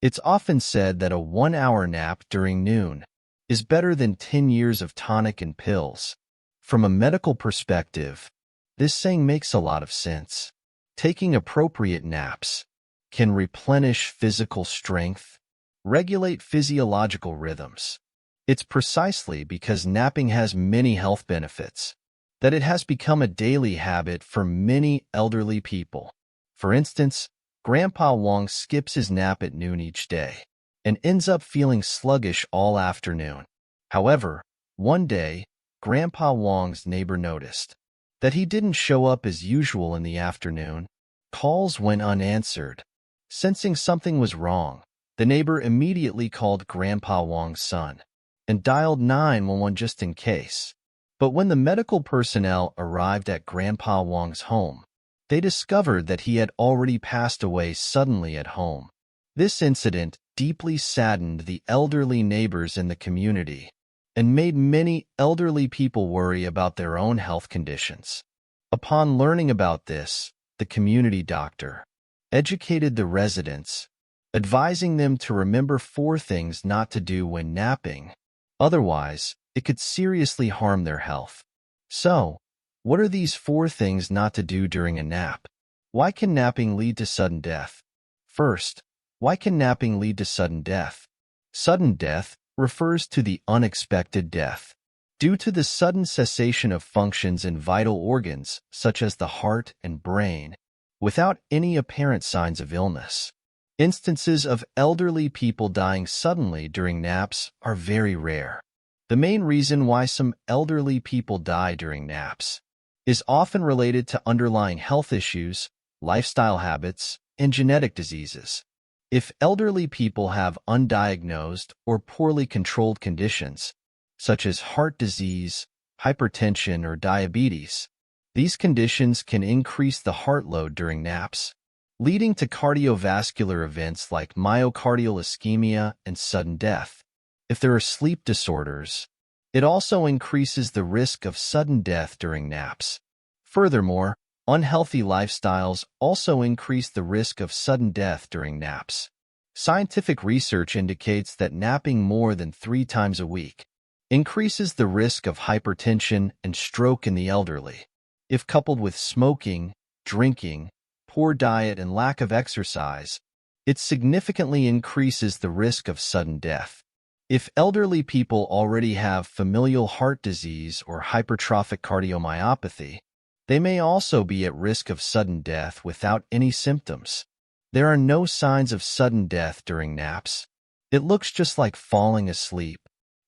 It's often said that a 1-hour nap during noon is better than 10 years of tonic and pills. From a medical perspective, this saying makes a lot of sense. Taking appropriate naps can replenish physical strength, regulate physiological rhythms. It's precisely because napping has many health benefits that it has become a daily habit for many elderly people. For instance, Grandpa Wong skips his nap at noon each day and ends up feeling sluggish all afternoon. However, one day, Grandpa Wong's neighbor noticed that he didn't show up as usual in the afternoon. Calls went unanswered. Sensing something was wrong, the neighbor immediately called Grandpa Wong's son and dialed 911 just in case. But when the medical personnel arrived at Grandpa Wong's home, they discovered that he had already passed away suddenly at home. This incident deeply saddened the elderly neighbors in the community and made many elderly people worry about their own health conditions. Upon learning about this, the community doctor educated the residents, advising them to remember 4 things not to do when napping. Otherwise, it could seriously harm their health. So, what are these 4 things not to do during a nap? Why can napping lead to sudden death? First, why can napping lead to sudden death? Sudden death refers to the unexpected death due to the sudden cessation of functions in vital organs such as the heart and brain without any apparent signs of illness. Instances of elderly people dying suddenly during naps are very rare. The main reason why some elderly people die during naps is often related to underlying health issues, lifestyle habits, and genetic diseases. If elderly people have undiagnosed or poorly controlled conditions, such as heart disease, hypertension, or diabetes, these conditions can increase the heart load during naps, leading to cardiovascular events like myocardial ischemia and sudden death. If there are sleep disorders, it also increases the risk of sudden death during naps. Furthermore, unhealthy lifestyles also increase the risk of sudden death during naps. Scientific research indicates that napping more than 3 times a week increases the risk of hypertension and stroke in the elderly. If coupled with smoking, drinking, poor diet, and lack of exercise, it significantly increases the risk of sudden death. If elderly people already have familial heart disease or hypertrophic cardiomyopathy, they may also be at risk of sudden death without any symptoms. There are no signs of sudden death during naps. It looks just like falling asleep,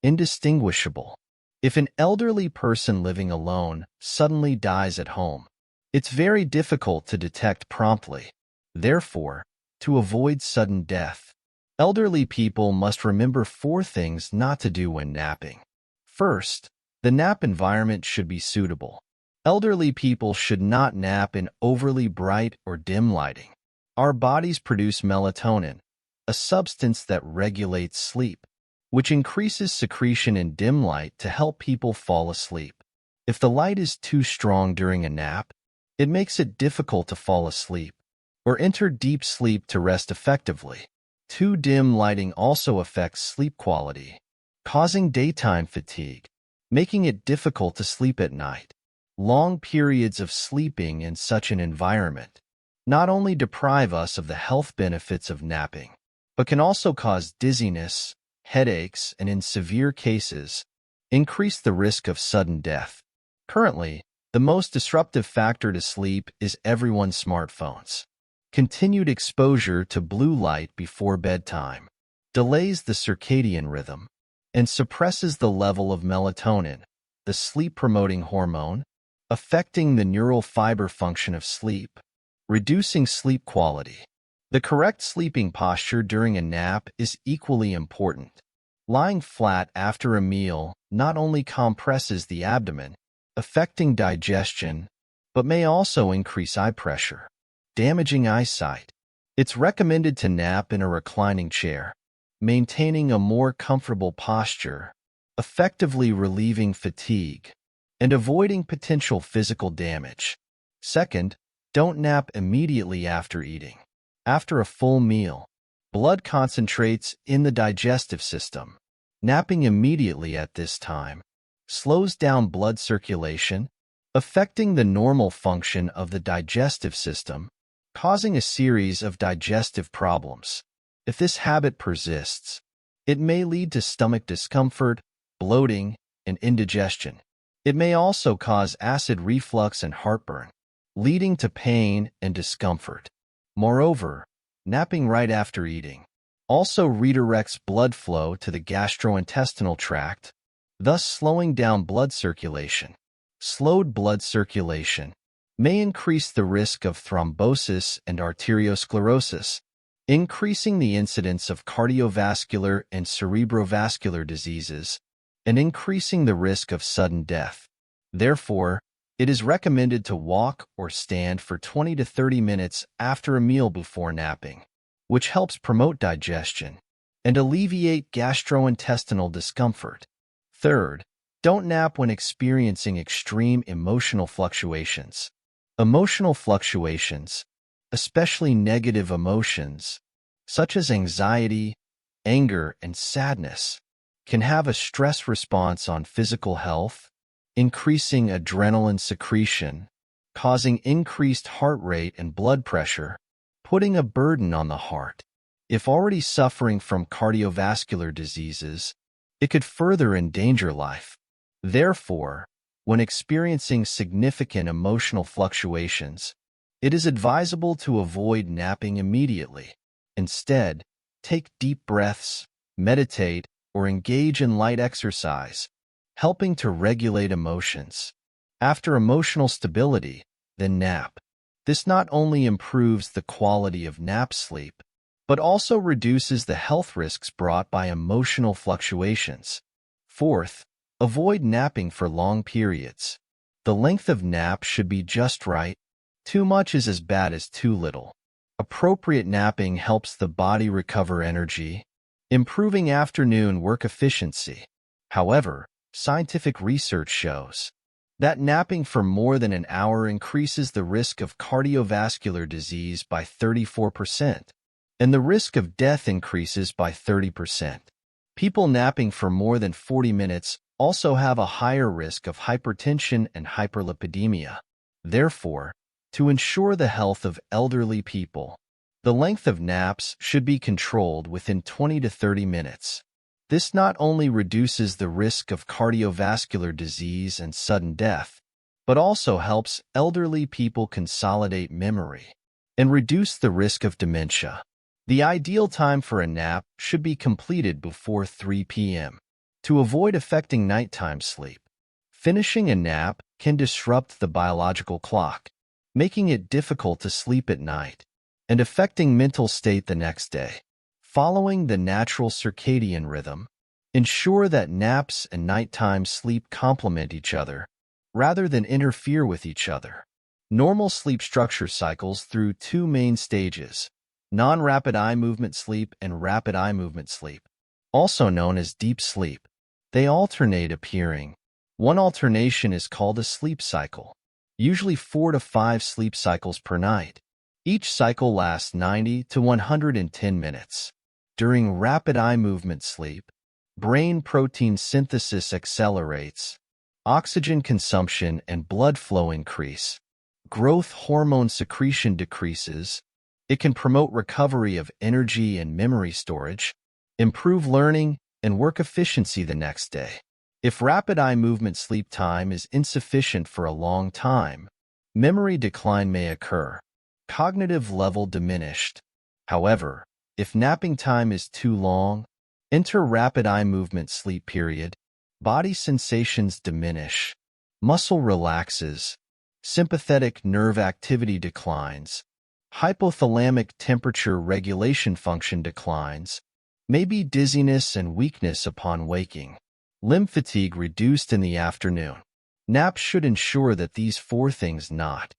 indistinguishable. If an elderly person living alone suddenly dies at home, it's very difficult to detect promptly. Therefore, to avoid sudden death, elderly people must remember 4 things not to do when napping. First, the nap environment should be suitable. Elderly people should not nap in overly bright or dim lighting. Our bodies produce melatonin, a substance that regulates sleep, which increases secretion in dim light to help people fall asleep. If the light is too strong during a nap, it makes it difficult to fall asleep or enter deep sleep to rest effectively. Too dim lighting also affects sleep quality, causing daytime fatigue, making it difficult to sleep at night. Long periods of sleeping in such an environment not only deprive us of the health benefits of napping, but can also cause dizziness, headaches, and in severe cases, increase the risk of sudden death. Currently, the most disruptive factor to sleep is everyone's smartphones. Continued exposure to blue light before bedtime delays the circadian rhythm and suppresses the level of melatonin, the sleep-promoting hormone, affecting the neural fiber function of sleep, reducing sleep quality. The correct sleeping posture during a nap is equally important. Lying flat after a meal not only compresses the abdomen, affecting digestion, but may also increase eye pressure, damaging eyesight. It's recommended to nap in a reclining chair, maintaining a more comfortable posture, effectively relieving fatigue, and avoiding potential physical damage. Second, don't nap immediately after eating. After a full meal, blood concentrates in the digestive system. Napping immediately at this time slows down blood circulation, affecting the normal function of the digestive system, causing a series of digestive problems. If this habit persists, it may lead to stomach discomfort, bloating, and indigestion. It may also cause acid reflux and heartburn, leading to pain and discomfort. Moreover, napping right after eating also redirects blood flow to the gastrointestinal tract, thus slowing down blood circulation. Slowed blood circulation may increase the risk of thrombosis and arteriosclerosis, increasing the incidence of cardiovascular and cerebrovascular diseases, and increasing the risk of sudden death. Therefore, it is recommended to walk or stand for 20 to 30 minutes after a meal before napping, which helps promote digestion and alleviate gastrointestinal discomfort. Third, don't nap when experiencing extreme emotional fluctuations. Emotional fluctuations, especially negative emotions, such as anxiety, anger, and sadness, can have a stress response on physical health, increasing adrenaline secretion, causing increased heart rate and blood pressure, putting a burden on the heart. If already suffering from cardiovascular diseases, it could further endanger life. Therefore, when experiencing significant emotional fluctuations, it is advisable to avoid napping immediately. Instead, take deep breaths, meditate, or engage in light exercise, helping to regulate emotions. After emotional stability, then nap. This not only improves the quality of nap sleep, but also reduces the health risks brought by emotional fluctuations. Fourth, avoid napping for long periods. The length of nap should be just right. Too much is as bad as too little. Appropriate napping helps the body recover energy, improving afternoon work efficiency. However, scientific research shows that napping for more than an hour increases the risk of cardiovascular disease by 34%, and the risk of death increases by 30%. People napping for more than 40 minutes also have a higher risk of hypertension and hyperlipidemia. Therefore, to ensure the health of elderly people, the length of naps should be controlled within 20 to 30 minutes. This not only reduces the risk of cardiovascular disease and sudden death, but also helps elderly people consolidate memory and reduce the risk of dementia. The ideal time for a nap should be completed before 3 p.m. to avoid affecting nighttime sleep. Finishing a nap can disrupt the biological clock, making it difficult to sleep at night and affecting mental state the next day. Following the natural circadian rhythm, ensure that naps and nighttime sleep complement each other rather than interfere with each other. Normal sleep structure cycles through two main stages: non-rapid eye movement sleep and rapid eye movement sleep, also known as deep sleep. They alternate appearing. One alternation is called a sleep cycle, usually 4 to 5 sleep cycles per night. Each cycle lasts 90 to 110 minutes. During rapid eye movement sleep, brain protein synthesis accelerates, oxygen consumption and blood flow increase, growth hormone secretion decreases. It can promote recovery of energy and memory storage, improve learning, and work efficiency the next day. If rapid eye movement sleep time is insufficient for a long time, memory decline may occur, cognitive level diminished. However, if napping time is too long, enter rapid eye movement sleep period, body sensations diminish, muscle relaxes, sympathetic nerve activity declines, hypothalamic temperature regulation function declines, maybe dizziness and weakness upon waking, limb fatigue reduced in the afternoon. Naps should ensure that these 4 things not.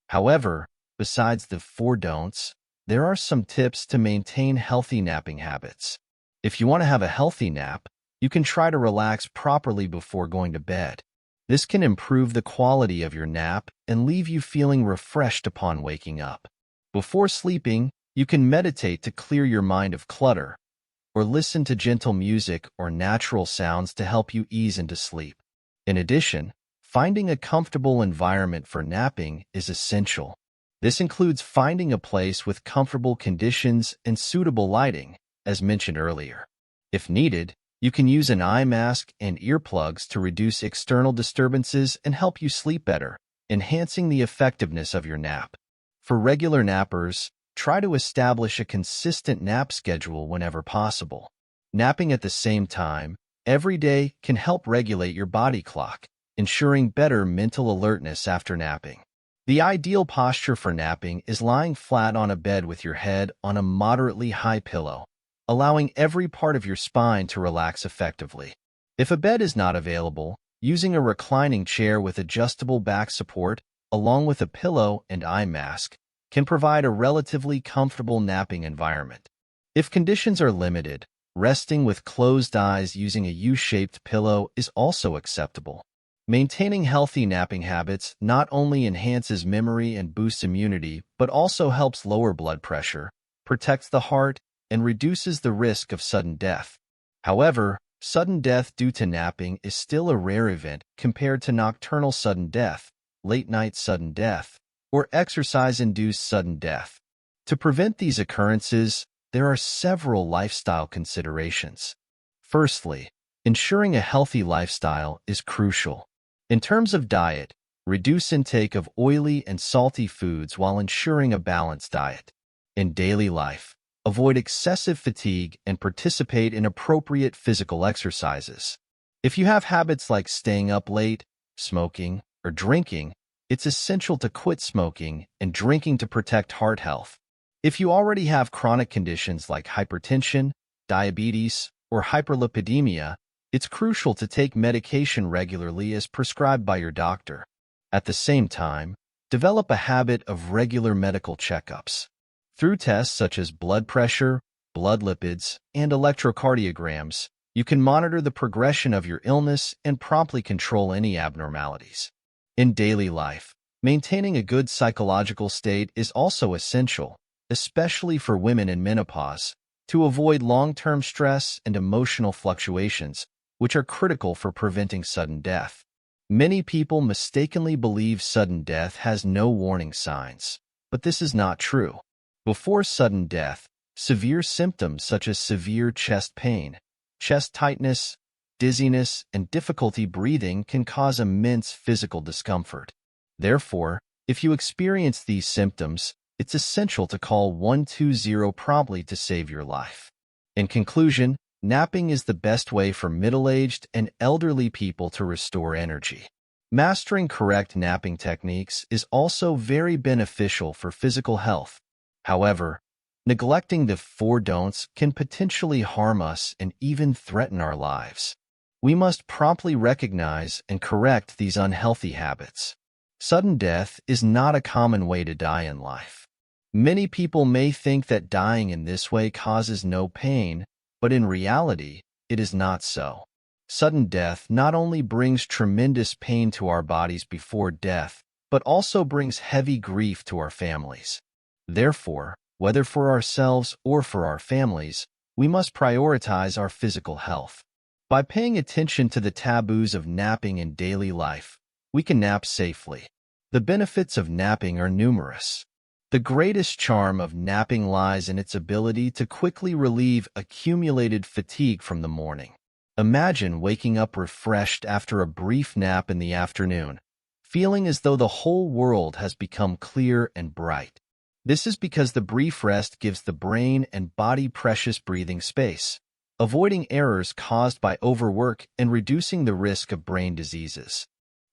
However, besides the 4 don'ts, there are some tips to maintain healthy napping habits. If you want to have a healthy nap, you can try to relax properly before going to bed. This can improve the quality of your nap and leave you feeling refreshed upon waking up. Before sleeping, You can meditate to clear your mind of clutter, or listen to gentle music or natural sounds to help you ease into sleep. In addition, finding a comfortable environment for napping is essential. This includes finding a place with comfortable conditions and suitable lighting, as mentioned earlier. If needed, you can use an eye mask and earplugs to reduce external disturbances and help you sleep better, enhancing the effectiveness of your nap. For regular nappers, try to establish a consistent nap schedule whenever possible. Napping at the same time every day can help regulate your body clock, ensuring better mental alertness after napping. The ideal posture for napping is lying flat on a bed with your head on a moderately high pillow, allowing every part of your spine to relax effectively. If a bed is not available, using a reclining chair with adjustable back support, along with a pillow and eye mask, can provide a relatively comfortable napping environment. If conditions are limited, resting with closed eyes using a U-shaped pillow is also acceptable. Maintaining healthy napping habits not only enhances memory and boosts immunity, but also helps lower blood pressure, protects the heart, and reduces the risk of sudden death. However, sudden death due to napping is still a rare event compared to nocturnal sudden death, late-night sudden death, or exercise-induced sudden death. To prevent these occurrences, there are several lifestyle considerations. Firstly, ensuring a healthy lifestyle is crucial. In terms of diet, reduce intake of oily and salty foods while ensuring a balanced diet. In daily life, avoid excessive fatigue and participate in appropriate physical exercises. If you have habits like staying up late, smoking, or drinking, it's essential to quit smoking and drinking to protect heart health. If you already have chronic conditions like hypertension, diabetes, or hyperlipidemia, it's crucial to take medication regularly as prescribed by your doctor. At the same time, develop a habit of regular medical checkups. Through tests such as blood pressure, blood lipids, and electrocardiograms, you can monitor the progression of your illness and promptly control any abnormalities. In daily life, maintaining a good psychological state is also essential, especially for women in menopause, to avoid long-term stress and emotional fluctuations, which are critical for preventing sudden death. Many people mistakenly believe sudden death has no warning signs, but this is not true. Before sudden death, severe symptoms such as severe chest pain, chest tightness, dizziness, and difficulty breathing can cause immense physical discomfort. Therefore, if you experience these symptoms, it's essential to call 120 promptly to save your life. In conclusion, napping is the best way for middle-aged and elderly people to restore energy. Mastering correct napping techniques is also very beneficial for physical health. However, neglecting the 4 don'ts can potentially harm us and even threaten our lives. We must promptly recognize and correct these unhealthy habits. Sudden death is not a common way to die in life. Many people may think that dying in this way causes no pain, but in reality, it is not so. Sudden death not only brings tremendous pain to our bodies before death, but also brings heavy grief to our families. Therefore, whether for ourselves or for our families, we must prioritize our physical health. By paying attention to the taboos of napping in daily life, we can nap safely. The benefits of napping are numerous. The greatest charm of napping lies in its ability to quickly relieve accumulated fatigue from the morning. Imagine waking up refreshed after a brief nap in the afternoon, feeling as though the whole world has become clear and bright. This is because the brief rest gives the brain and body precious breathing space, avoiding errors caused by overwork and reducing the risk of brain diseases.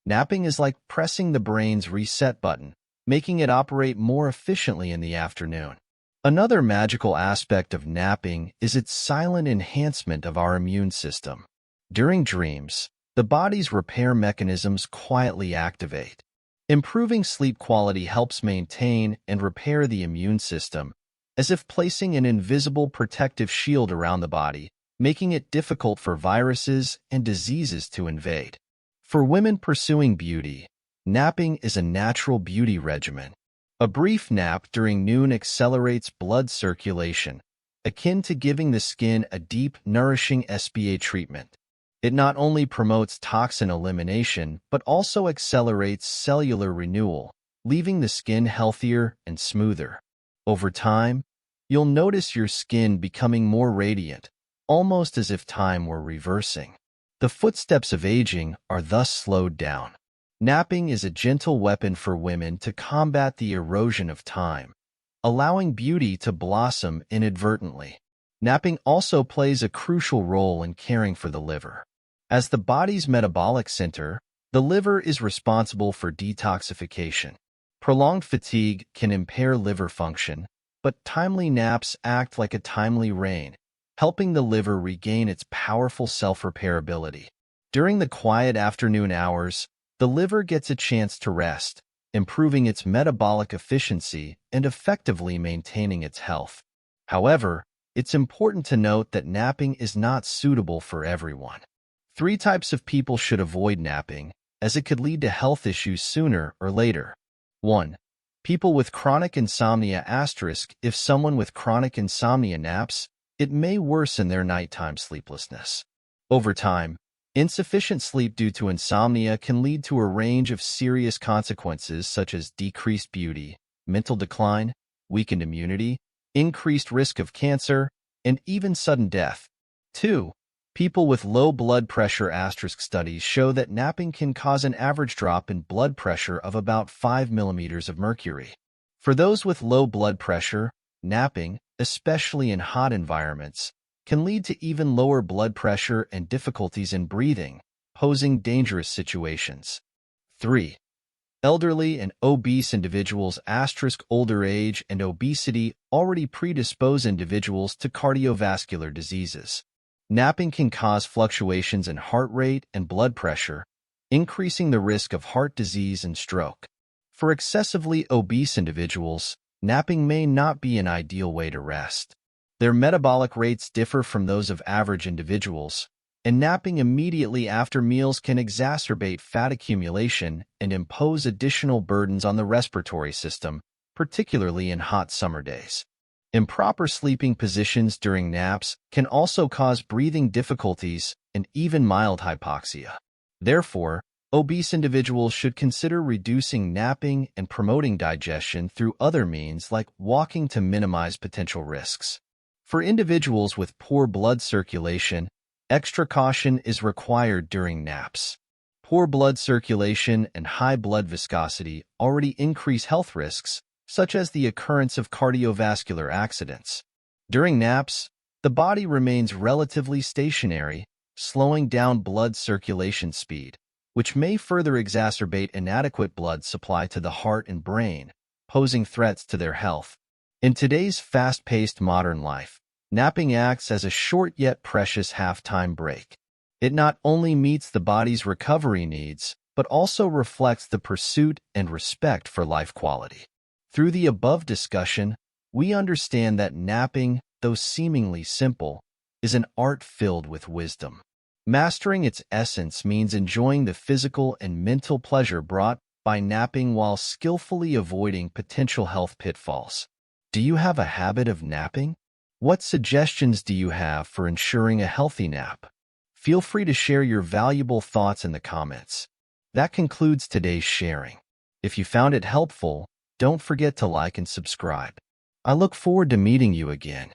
Napping is like pressing the brain's reset button, making it operate more efficiently in the afternoon. Another magical aspect of napping is its silent enhancement of our immune system. During dreams, the body's repair mechanisms quietly activate. Improving sleep quality helps maintain and repair the immune system, as if placing an invisible protective shield around the body, making it difficult for viruses and diseases to invade. For women pursuing beauty, napping is a natural beauty regimen. A brief nap during noon accelerates blood circulation, akin to giving the skin a deep, nourishing SPA treatment. It not only promotes toxin elimination, but also accelerates cellular renewal, leaving the skin healthier and smoother. Over time, you'll notice your skin becoming more radiant, almost as if time were reversing. The footsteps of aging are thus slowed down. Napping is a gentle weapon for women to combat the erosion of time, allowing beauty to blossom inadvertently. Napping also plays a crucial role in caring for the liver. As the body's metabolic center, the liver is responsible for detoxification. Prolonged fatigue can impair liver function, but timely naps act like a timely rain, helping the liver regain its powerful self-repairability. During the quiet afternoon hours, the liver gets a chance to rest, improving its metabolic efficiency and effectively maintaining its health. However, it's important to note that napping is not suitable for everyone. 3 types of people should avoid napping, as it could lead to health issues sooner or later. 1. People with chronic insomnia *. If someone with chronic insomnia naps, it may worsen their nighttime sleeplessness. Over time, insufficient sleep due to insomnia can lead to a range of serious consequences such as decreased beauty, mental decline, weakened immunity, increased risk of cancer, and even sudden death. 2. People with low blood pressure *. Studies show that napping can cause an average drop in blood pressure of about 5 millimeters of mercury. For those with low blood pressure, napping, especially in hot environments, can lead to even lower blood pressure and difficulties in breathing, posing dangerous situations. 3. Elderly and obese individuals *. Older age and obesity already predispose individuals to cardiovascular diseases. Napping can cause fluctuations in heart rate and blood pressure, increasing the risk of heart disease and stroke. For excessively obese individuals, napping may not be an ideal way to rest. Their metabolic rates differ from those of average individuals, and napping immediately after meals can exacerbate fat accumulation and impose additional burdens on the respiratory system, particularly in hot summer days. Improper sleeping positions during naps can also cause breathing difficulties and even mild hypoxia. Therefore, obese individuals should consider reducing napping and promoting digestion through other means like walking to minimize potential risks. For individuals with poor blood circulation, extra caution is required during naps. Poor blood circulation and high blood viscosity already increase health risks, such as the occurrence of cardiovascular accidents. During naps, the body remains relatively stationary, slowing down blood circulation speed, which may further exacerbate inadequate blood supply to the heart and brain, posing threats to their health. In today's fast-paced modern life, napping acts as a short yet precious half-time break. It not only meets the body's recovery needs, but also reflects the pursuit and respect for life quality. Through the above discussion, we understand that napping, though seemingly simple, is an art filled with wisdom. Mastering its essence means enjoying the physical and mental pleasure brought by napping while skillfully avoiding potential health pitfalls. Do you have a habit of napping? What suggestions do you have for ensuring a healthy nap? Feel free to share your valuable thoughts in the comments. That concludes today's sharing. If you found it helpful, don't forget to like and subscribe. I look forward to meeting you again.